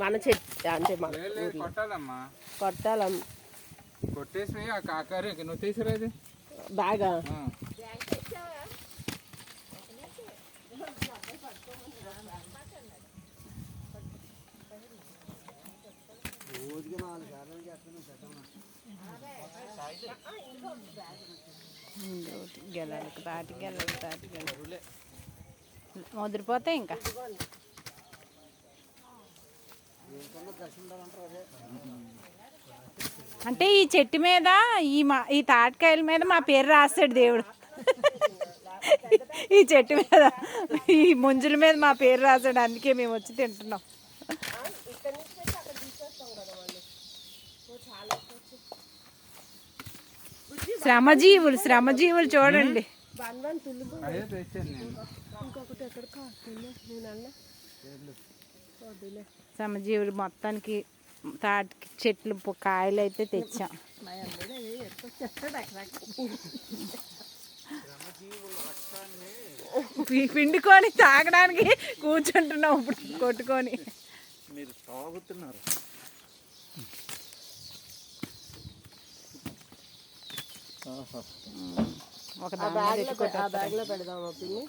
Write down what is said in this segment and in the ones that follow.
మన చెట్టు అంటే కొట్టాలమ్మా, కొట్టాలమ్మ. కొట్టేసి ఆ కాకారే నువ్వు తీసిరేది బాగా గెలలకు తాటి ముదిరిపోతాయి ఇంకా. అంటే ఈ చెట్టు మీద ఈ తాటికాయల మీద మా పేరు రాస్తాడు దేవుడు. ఈ చెట్టు మీద ఈ ముంజుల మీద మా పేరు రాశాడు, అందుకే మేము వచ్చి తింటున్నాం. శ్రమజీవులు చూడండి. శ్రమజీవులు మొత్తానికి తాటి చెట్లు కాయలు అయితే తెచ్చాం. పిండుకొని తాగడానికి కూర్చుంటున్నాం ఇప్పుడు కొట్టుకొని. మీరు తాగుతున్నారు. ఒక బ్యాగ్లో పెడదామా పిన్ని?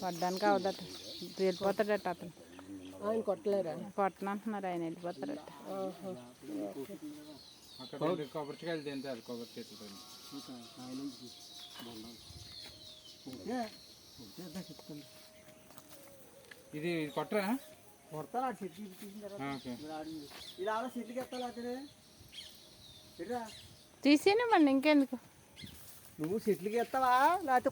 వడ్డానికి అవదట, వెళ్ళిపోతాడట అతను. ఆయన కొట్టలేరా? కొట్టనంటున్నారు, ఆయన వెళ్ళిపోతాడట. కొబ్బరికాయలు తింటారు, కొబ్బరి చెట్లు. ఇది కొట్టరా? కొడతా చెట్లు తీసేనే మళ్ళీ ఇంకెందుకు. నువ్వు చెట్లకి ఎత్తావా లేకపోతే